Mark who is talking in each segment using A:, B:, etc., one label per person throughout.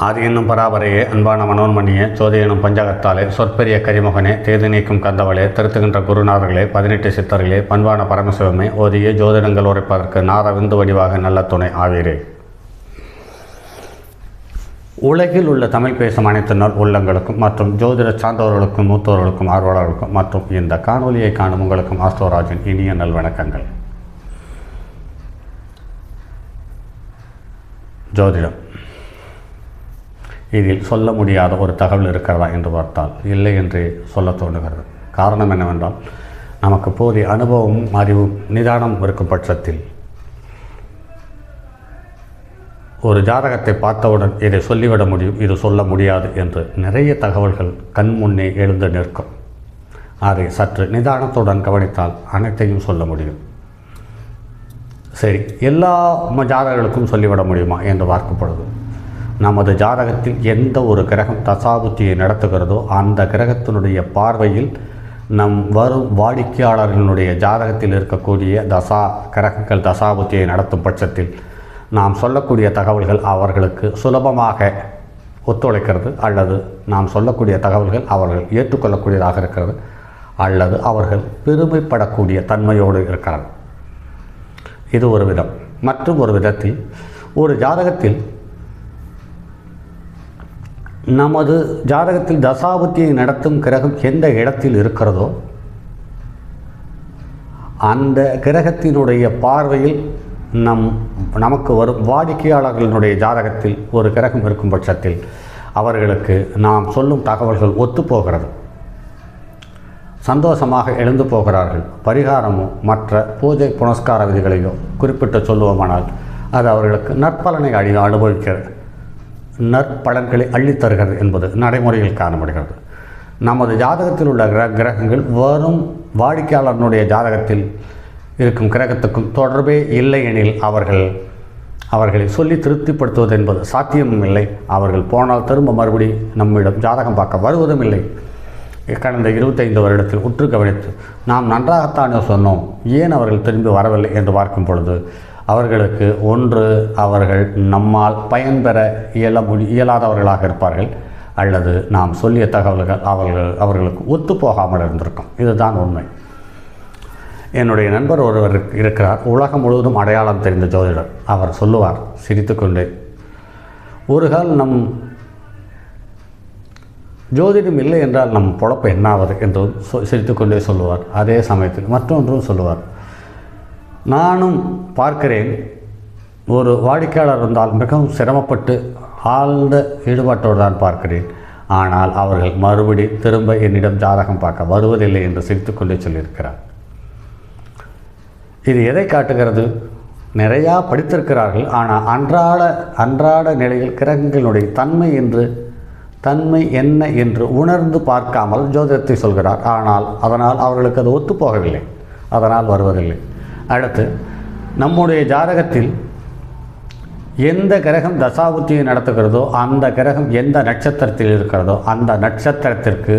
A: ஆதி என்னும் பராபரையே அன்பான மனோன்மணியே சோதி எனும் பஞ்சாகத்தாலே சொற்பெரிய கரிமுகனே தேதி நீக்கும் கந்தவளே திருத்துகின்ற குருநாதர்களே 18 சித்தர்களே பண்பான பரமசிவமே ஓதிய ஜோதிடங்கள் உரைப்பதற்கு நாத விந்து வடிவாக நல்ல துணை ஆவீரே. உலகில் உள்ள தமிழ் பேசும் அனைத்து நாள் உள்ளங்களுக்கும் மற்றும் ஜோதிட சார்ந்தவர்களுக்கும் மூத்தவர்களுக்கும் ஆர்வலர்களுக்கும் மற்றும் இந்த காணொலியை காணும் உங்களுக்கும் ஆஸ்ட்ரோராஜின் இனிய நல்வணக்கங்கள். ஜோதிடம் இதில் சொல்ல முடியாத ஒரு தகவல் இருக்கிறதா என்று பார்த்தால் இல்லை என்றே சொல்ல தோன்றுகிறது. காரணம் என்னவென்றால் நமக்கு போதிய அனுபவமும் அறிவும் நிதானம் இருக்கும் பட்சத்தில் ஒரு ஜாதகத்தை பார்த்தவுடன் இதை சொல்லிவிட முடியும், இது சொல்ல முடியாது என்று நிறைய தகவல்கள் கண் முன்னே எழுந்து நிற்கும். அதை சற்று நிதானத்துடன் கவனித்தால் அனைத்தையும் சொல்ல முடியும். சரி, எல்லா ஜாதகங்களுக்கும் சொல்லிவிட முடியுமா என்று பார்க்கப்படுது. நமது ஜாதகத்தில் எந்த ஒரு கிரகம் தசாபுத்தியை நடத்துகிறதோ அந்த கிரகத்தினுடைய பார்வையில் நம் வரும் வாடிக்கையாளர்களுடைய ஜாதகத்தில் இருக்கக்கூடிய கிரகங்கள் தசாபுத்தியை நடத்தும் பட்சத்தில் நாம் சொல்லக்கூடிய தகவல்கள் அவர்களுக்கு சுலபமாக ஒத்துழைக்கிறது, அல்லது நாம் சொல்லக்கூடிய தகவல்கள் அவர்கள் ஏற்றுக்கொள்ளக்கூடியதாக இருக்கிறது, அல்லது அவர்கள் பெருமைப்படக்கூடிய தன்மையோடு இருக்கிறது. இது ஒரு விதம். மற்றும் ஒரு விதத்தில் ஒரு ஜாதகத்தில் நமது ஜாதகத்தில் தசாபுத்தியை நடத்தும் கிரகம் எந்த இடத்தில் இருக்கிறதோ அந்த கிரகத்தினுடைய பார்வையில் நமக்கு வரும் வாடிக்கையாளர்களினுடைய ஜாதகத்தில் ஒரு கிரகம் இருக்கும் பட்சத்தில் அவர்களுக்கு நாம் சொல்லும் தகவல்கள் ஒத்துப்போகிறது, சந்தோஷமாக எழுந்து போகிறார்கள். பரிகாரமோ மற்ற பூஜை புனஸ்கார விதிகளையோ குறிப்பிட்டு சொல்லுவோமானால் அது அவர்களுக்கு நற்பலனை அனுபவிக்கிறது, நற்பலன்களை அள்ளித்தருகிறது என்பது நடைமுறையில் காணப்படுகிறது. நமது ஜாதகத்தில் உள்ள கிரகங்கள் வரும் வாடிக்கையாளர்களுடைய ஜாதகத்தில் இருக்கும் கிரகத்துக்கும் தொடர்பே இல்லை எனில் அவர்களை சொல்லி திருப்திப்படுத்துவது என்பது சாத்தியமும் இல்லை. அவர்கள் போனால் திரும்ப மறுபடி நம்மிடம் ஜாதகம் பார்க்க வருவதும் இல்லை. கடந்த 25 வருடத்தில் உற்று கவனித்து நாம் நன்றாகத்தானே சொன்னோம், ஏன் அவர்கள் திரும்பி வரவில்லை என்று பார்க்கும் பொழுது அவர்களுக்கு ஒன்று அவர்கள் நம்மால் பயன்பெற இயலாதவர்களாக இருப்பார்கள், அல்லது நாம் சொல்லிய தகவல்கள் அவர்களுக்கு ஒத்துப்போகாமல் இருந்திருக்கும். இதுதான் உண்மை. என்னுடைய நண்பர் ஒருவர் இருக்கிறார், உலகம் முழுவதும் அடையாளம் தெரிந்த ஜோதிடர். அவர் சொல்லுவார் சிரித்துக்கொண்டே, ஒரு கால் நம் ஜோதிடம் இல்லை என்றால் நம் பொழப்பு என்னாவது என்று சிரித்துக்கொண்டே சொல்லுவார். அதே சமயத்தில் மற்றொன்றும் சொல்லுவார், நானும் பார்க்கிறேன், ஒரு வாடிக்கையாளர் இருந்தால் மிகவும் சிரமப்பட்டு ஆழ்ந்த ஈடுபாட்டோடு தான் பார்க்கிறேன், ஆனால் அவர்கள் மறுபடி திரும்ப என்னிடம் ஜாதகம் பார்க்க வருவதில்லை என்று சிரித்துக்கொண்டே சொல்லியிருக்கிறார். இது எதை காட்டுகிறது? நிறையா படித்திருக்கிறார்கள், ஆனால் அன்றாட நிலையில் கிரகங்களுடைய தன்மை என்ன என்று உணர்ந்து பார்க்காமல் ஜோதிடத்தை சொல்கிறார். அதனால் அவர்களுக்கு அது ஒத்துப்போகவில்லை, அதனால் வருவதில்லை. அடுத்து, நம்முடைய ஜாதகத்தில் எந்த கிரகம் தசாபுத்தியை நடத்துகிறதோ அந்த கிரகம் எந்த நட்சத்திரத்தில் இருக்கிறதோ அந்த நட்சத்திரத்திற்கு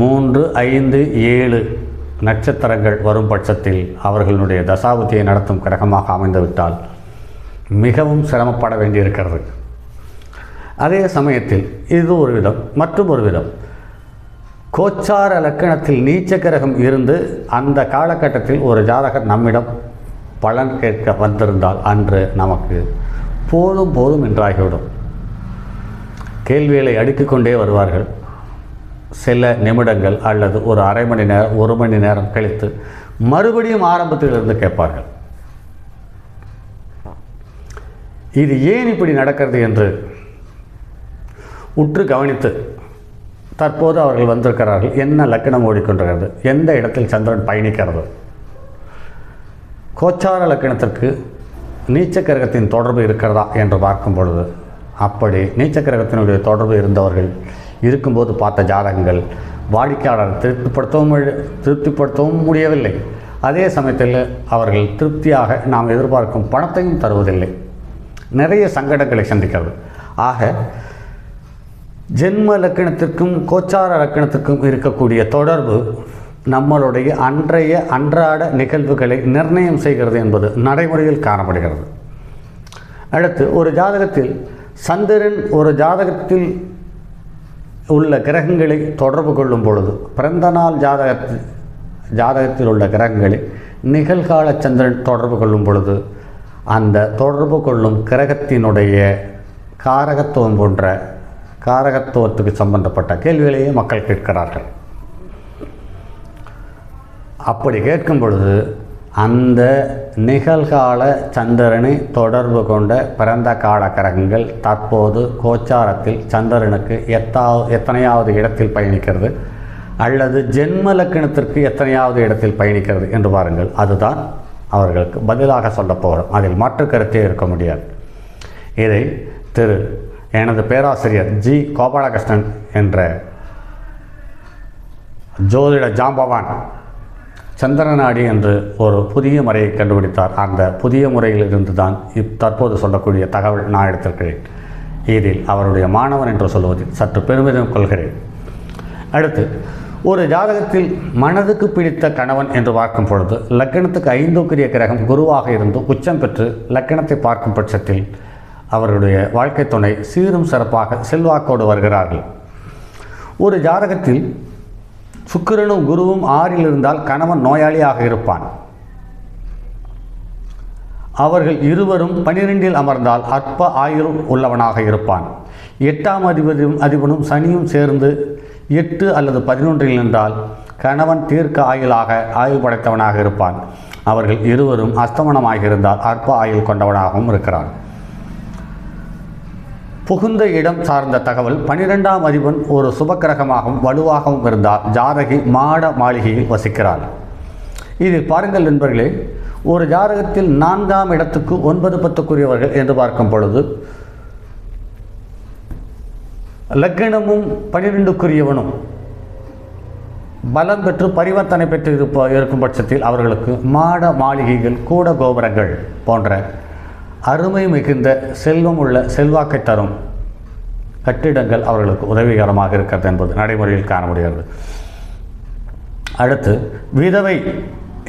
A: 3, 5, 7 நட்சத்திரங்கள் வரும் பட்சத்தில் அவர்களுடைய தசாபுத்தியை நடத்தும் கிரகமாக அமைந்துவிட்டால் மிகவும் சிரமப்பட வேண்டியிருக்கிறது. அதே சமயத்தில் இது ஒரு விதம். மற்றும் ஒரு விதம், கோச்சார லக்கணத்தில் நீச்ச கிரகம் இருந்து அந்த காலகட்டத்தில் ஒரு ஜாதகர் நம்மிடம் பலன் கேட்க வந்திருந்தால் அன்று நமக்கு போதும் என்றாகிவிடும். கேள்விகளை அடுக்கிக் கொண்டே வருவார்கள். சில நிமிடங்கள் அல்லது ஒரு அரை மணி நேரம் 1 மணி நேரம் கழித்து மறுபடியும் ஆரம்பத்திலிருந்து கேட்பார்கள். இது ஏன் இப்படி நடக்கிறது என்று உற்று கவனித்து தற்போது அவர்கள் வந்திருக்கிறார்கள், என்ன லக்கணம் ஓடிக்கொண்டிருக்கிறது, எந்த இடத்தில் சந்திரன் பயணிக்கிறது, கோச்சார லக்கணத்திற்கு நீச்ச கிரகத்தின் தொடர்பு இருக்கிறதா என்று பார்க்கும் பொழுது அப்படி நீச்ச கிரகத்தினுடைய தொடர்பு இருந்தவர்கள் இருக்கும்போது பார்த்த ஜாதகங்கள் வாடிக்கையாளர் திருப்திப்படுத்தவும் முடியவில்லை. அதே சமயத்தில் அவர்கள் திருப்தியாக நாம் எதிர்பார்க்கும் பணத்தையும் தருவதில்லை. நிறைய சங்கடங்களை சந்திக்கிறது. ஆக ஜென்ம லக்கணத்திற்கும் கோச்சார லக்கணத்திற்கும் இருக்கக்கூடிய தொடர்பு நம்மளுடைய அன்றாட நிகழ்வுகளை நிர்ணயம் செய்கிறது என்பது நடைமுறையில் காணப்படுகிறது. அடுத்து, ஒரு ஜாதகத்தில் சந்திரன் ஒரு ஜாதகத்தில் உள்ள கிரகங்களை தொடர்பு கொள்ளும் பொழுது, பிறந்த நாள் ஜாதகத்தில் உள்ள கிரகங்களை நிகழ்கால சந்திரன் தொடர்பு கொள்ளும் பொழுது அந்த தொடர்பு கொள்ளும் கிரகத்தினுடைய காரகத்துவம் போன்ற காரகத்துவத்துக்கு சம்பந்தப்பட்ட கேள்விகளையே மக்கள் கேட்கிறார்கள். அப்படி கேட்கும் பொழுது அந்த நிகழ்கால சந்திரனை தொடர்பு கொண்ட பிறந்த கால கிரகங்கள் தற்போது கோச்சாரத்தில் சந்திரனுக்கு எத்தனையாவது இடத்தில் பயணிக்கிறது அல்லது ஜென்ம லக்கணத்திற்கு எத்தனையாவது இடத்தில் பயணிக்கிறது என்று பாருங்கள். அதுதான் அவர்களுக்கு பதிலாக சொல்லப்போகிறோம். அதில் மாற்று கருத்தே இருக்க முடியாது. இதை எனது பேராசிரியர் ஜி கோபாலகிருஷ்ணன் என்ற ஜோதிட ஜாம்பவான் சந்திரநாடி என்று ஒரு புதிய முறையை கண்டுபிடித்தார். அந்த புதிய முறையிலிருந்து தான் தற்போது சொல்லக்கூடிய தகவல் நான் எடுத்திருக்கிறேன். இதில் அவருடைய மாணவன் என்று சொல்வதில் சற்று பெருமிதம் கொள்கிறேன். அடுத்து, ஒரு ஜாதகத்தில் மனதுக்கு பிடித்த கணவன் என்று பார்க்கும் பொழுது லக்கணத்துக்கு 5க்குரிய கிரகம் குருவாக இருந்து உச்சம் பெற்று லக்கணத்தை பார்க்கும் பட்சத்தில் அவருடைய வாழ்க்கை துணை சீரும் சிறப்பாக செல்வாக்கோடு வருகிறார்கள். ஒரு ஜாதகத்தில் சுக்கிரனும் குருவும் 6ல் இருந்தால் கணவன் நோயாளியாக இருப்பான். அவர்கள் இருவரும் 12ல் அமர்ந்தால் அற்ப ஆயுள் உள்ளவனாக இருப்பான். 8ஆம் அதிபனும் சனியும் சேர்ந்து 8 அல்லது 11ல் நின்றால் கணவன் தீர்க்க ஆயுள் படைத்தவனாக இருப்பான். அவர்கள் இருவரும் அஸ்தமனமாக இருந்தால் அற்ப ஆயுள் கொண்டவனாகவும் இருக்கிறான். புகுந்த இடம் சார்ந்த தகவல் 12ஆம் அதிபன் ஒரு சுபக்கிரகமாகவும் வலுவாகவும் இருந்தால் ஜாதகி மாட மாளிகையில் வசிக்கிறாள். இதில் பாருங்கள் நண்பர்களே, ஒரு ஜாதகத்தில் 4ஆம் இடத்துக்கு 9, 10க்குரியவர்கள் என்று பார்க்கும் பொழுது லக்னமும் 12க்குரியவனும் பலம் பெற்று பரிவர்த்தனை பெற்று இருக்கும் பட்சத்தில் அவர்களுக்கு மாட மாளிகைகள் கூட கோபுரங்கள் போன்ற அருமை மிகுந்த செல்வம் உள்ள செல்வாக்கை தரும் கட்டிடங்கள் அவர்களுக்கு உதவிகரமாக இருக்கிறது என்பது நடைமுறையில் காண முடிகிறது. அடுத்து, விதவை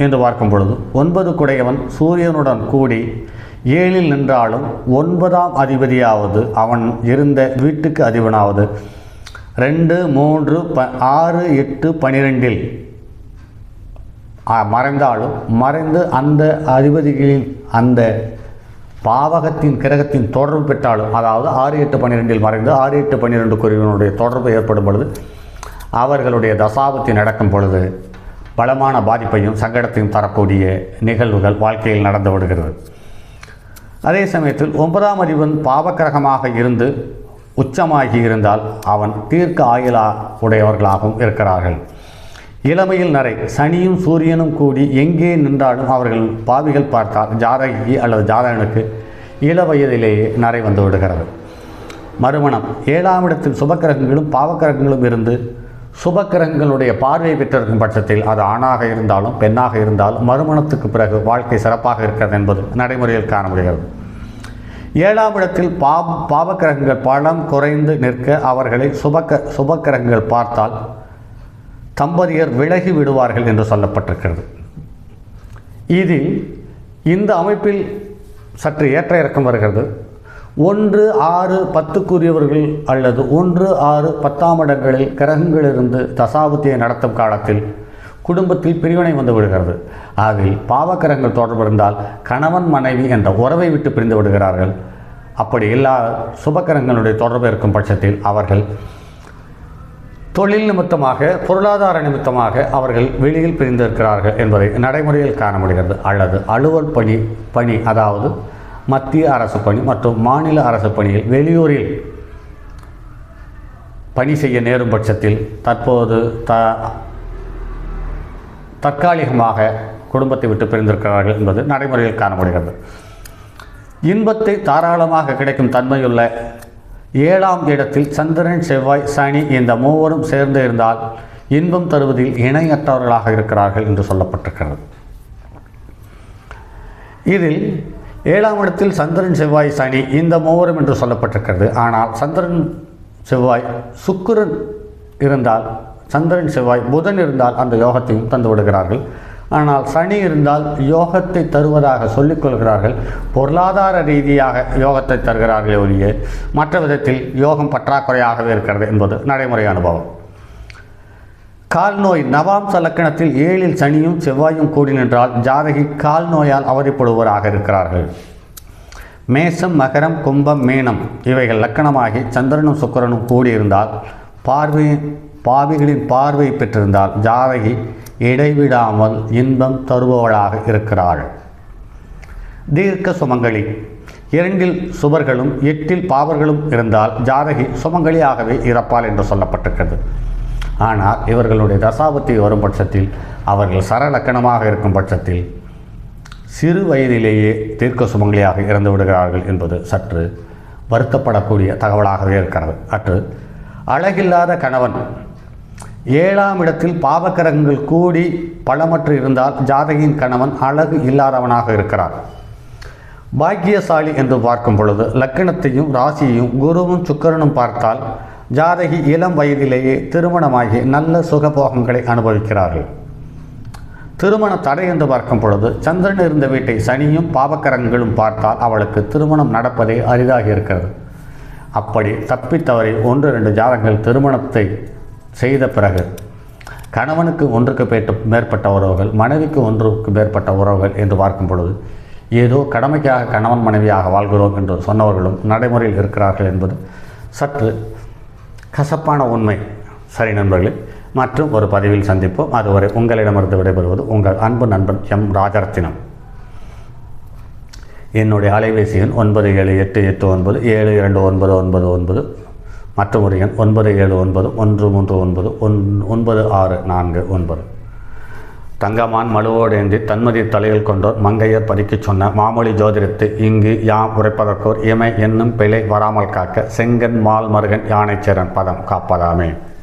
A: என்று பார்க்கும் பொழுது 9 குடையவன் சூரியனுடன் கூடி 7ல் நின்றாலும் 9ஆம் அதிபதியாவது அவன் இருந்த வீட்டுக்கு அதிபனாவது 2, 3, 6, 8, 12ல் மறைந்தாலும் மறைந்து அந்த அதிபதிகளின் அந்த பாவகத்தின் கிரகத்தின் தொடர்பு பெற்றாலும், அதாவது 6, 8, 12ல் மறைந்து 6, 8, 12க்குரியவனுடைய தொடர்பு ஏற்படும் பொழுது அவர்களுடைய தசாபத்தி நடக்கும் பொழுது பலமான பாதிப்பையும் சங்கடத்தையும் தரக்கூடிய நிகழ்வுகள் வாழ்க்கையில் நடந்து விடுகிறது. அதே சமயத்தில் 9ஆம் அதிபன் பாவக்கிரகமாக இருந்து உச்சமாகி இருந்தால் அவன் தீர்க்க ஆயுள உடையவர்களாகவும் இருக்கிறார்கள். இளமையில் நரை சனியும் சூரியனும் கூடி எங்கே நின்றாலும் அவர்கள் பாவிகள் பார்த்தால் ஜாதகி அல்லது ஜாதகனுக்கு இள வயதிலேயே நரை வந்து விடுகிறது. மறுமணம் 7ஆம் இடத்தில் சுபக்கிரகங்களும் பாவக்கிரகங்களும் இருந்து சுபக்கிரகங்களுடைய பார்வை பெற்றிருக்கும் பட்சத்தில் அது ஆணாக இருந்தாலும் பெண்ணாக இருந்தாலும் மறுமணத்துக்கு பிறகு வாழ்க்கை சிறப்பாக இருக்கிறது என்பது நடைமுறையில் காண முடிகிறது. 7ஆம் இடத்தில் பாவக்கிரகங்கள் பலம் குறைந்து நிற்க அவர்களை சுபக்கிரகங்கள் பார்த்தால் தம்பதியர் விலகி விடுவார்கள் என்று சொல்லப்பட்டிருக்கிறது. இதில் இந்த அமைப்பில் சற்று ஏற்ற இறக்கம் வருகிறது. 1, 6, 10க்குரியவர்கள் அல்லது 1, 6, 10ஆம் இடங்களில் கிரகங்களிலிருந்து தசாபுத்தியை நடத்தும் காலத்தில் குடும்பத்தில் பிரிவினை வந்து விடுகிறது. அதில் பாவக்கிரகங்கள் தொடர்பு இருந்தால் கணவன் மனைவி என்ற உறவை விட்டு பிரிந்து விடுகிறார்கள். அப்படி இல்லாத சுபக்கிரகங்களுடைய தொடர்பு இருக்கும் பட்சத்தில் அவர்கள் தொழில் நிமித்தமாக பொருளாதார நிமித்தமாக அவர்கள் வெளியில் பிரிந்திருக்கிறார்கள் என்பதை நடைமுறையில் காண முடிகிறது. அல்லது அலுவல் பணி அதாவது மத்திய அரசு பணி மற்றும் மாநில அரசு பணியில் வெளியூரில் பணி செய்ய நேரும் பட்சத்தில் தற்போது தற்காலிகமாக குடும்பத்தை விட்டு பிரிந்திருக்கிறார்கள் என்பது நடைமுறையில் காண முடிகிறது. இன்பத்தை தாராளமாக கிடைக்கும் தன்மையுள்ள 7ஆம் இடத்தில் சந்திரன் செவ்வாய் சனி இந்த மூவரும் சேர்ந்து இருந்தால் இன்பம் தருவதில் இணையற்றவர்களாக இருக்கிறார்கள் என்று சொல்லப்பட்டிருக்கிறது. இதில் 7ஆம் இடத்தில் சந்திரன் செவ்வாய் சனி இந்த மூவரும் என்று சொல்லப்பட்டிருக்கிறது. ஆனால் சந்திரன் செவ்வாய் சுக்கிரன் இருந்தால், சந்திரன் செவ்வாய் புதன் இருந்தால் அந்த யோகத்தையும் தந்து விடுகிறார்கள். ஆனால் சனி இருந்தால் யோகத்தை தருவதாக சொல்லிக் கொள்கிறார்கள். பொருளாதார ரீதியாக யோகத்தை தருகிறார்களே ஒழிய மற்ற விதத்தில் யோகம் பற்றாக்குறையாகவே இருக்கிறது என்பது நடைமுறை அனுபவம். கால் நோய். நவாம்ச லக்கணத்தில் 7ல் சனியும் செவ்வாயும் கூடி நின்றால் ஜாதகி கால் நோயால் அவதிப்படுவராக இருக்கிறார்கள். மேசம், மகரம், கும்பம், மீனம் இவைகள் லக்கணமாகி சந்திரனும் சுக்கிரனும் கூடியிருந்தால் பாவிகளின் பார்வை பெற்றிருந்தால் ஜாதகி இடைவிடாமல் இன்பம் தருபவளாக இருக்கிறாள். தீர்க்க சுமங்கலி. 2ல் சுபர்களும் 8ல் பாவர்களும் இருந்தால் ஜாதகி சுமங்கலியாகவே இறப்பாள் என்று சொல்லப்பட்டிருக்கிறது. ஆனால் இவர்களுடைய தசாபுத்தி வரும் பட்சத்தில், அவர்கள் சரலக்கணமாக இருக்கும் பட்சத்தில் சிறு வயதிலேயே தீர்க்க சுமங்கலியாக இறந்து விடுகிறார்கள் என்பது சற்று வருத்தப்படக்கூடிய தகவலாகவே இருக்கிறது. அழகில்லாத கணவன். 7ஆம் இடத்தில் பாவக்கிரகங்கள் கூடி பலமற்று இருந்தால் ஜாதகியின் கணவன் அழகு இல்லாதவனாக இருக்கிறார். பாக்கியசாலி என்று பார்க்கும் பொழுது லக்கணத்தையும் ராசியையும் குருவும் சுக்கிரனும் பார்த்தால் ஜாதகி இளம் வயதிலேயே திருமணமாகி நல்ல சுகபோகங்களை அனுபவிக்கிறார்கள். திருமண தடை என்று பார்க்கும் பொழுது சந்திரன் இருந்த வீட்டை சனியும் பாவக்கரங்களும் பார்த்தால் அவளுக்கு திருமணம் நடப்பதே அரிதாகி இருக்கிறது. அப்படி தப்பித்தவரை 1-2 ஜாதகங்கள் திருமணத்தை செய்த பிறகு கணவனுக்கு 1க்கு மேற்பட்ட உறவுகள், மனைவிக்கு 1க்கு மேற்பட்ட உறவுகள் என்று பார்க்கும் பொழுது ஏதோ கடமைக்காக கணவன் மனைவியாக வாழ்கிறோம் என்று சொன்னவர்களும் நடைமுறையில் இருக்கிறார்கள் என்பது சற்று கசப்பான உண்மை. சரி நண்பர்களே, மற்றும் ஒரு பதிவில் சந்திப்போம். அதுவரை உங்களிடமிருந்து விடைபெறுவது உங்கள் அன்பு நண்பன் எம் ராஜரத்தினம். என்னுடைய அலைபேசி எண் 9788972999 மற்றும் ஒரு எண் 9791399649. தங்கமான் மழுவோடேந்தி தன்மதி தலையில் கொண்டோர் மங்கையர் பறிக்கச் சொன்ன மாமொழி ஜோதிடத்தை இங்கு யாம் உரைப்பதற்கோர் இமை என்னும் பிழை வராமல் காக்க செங்கன் மால் மருகன் யானைச்சேரன் பதம் காப்பதாமே.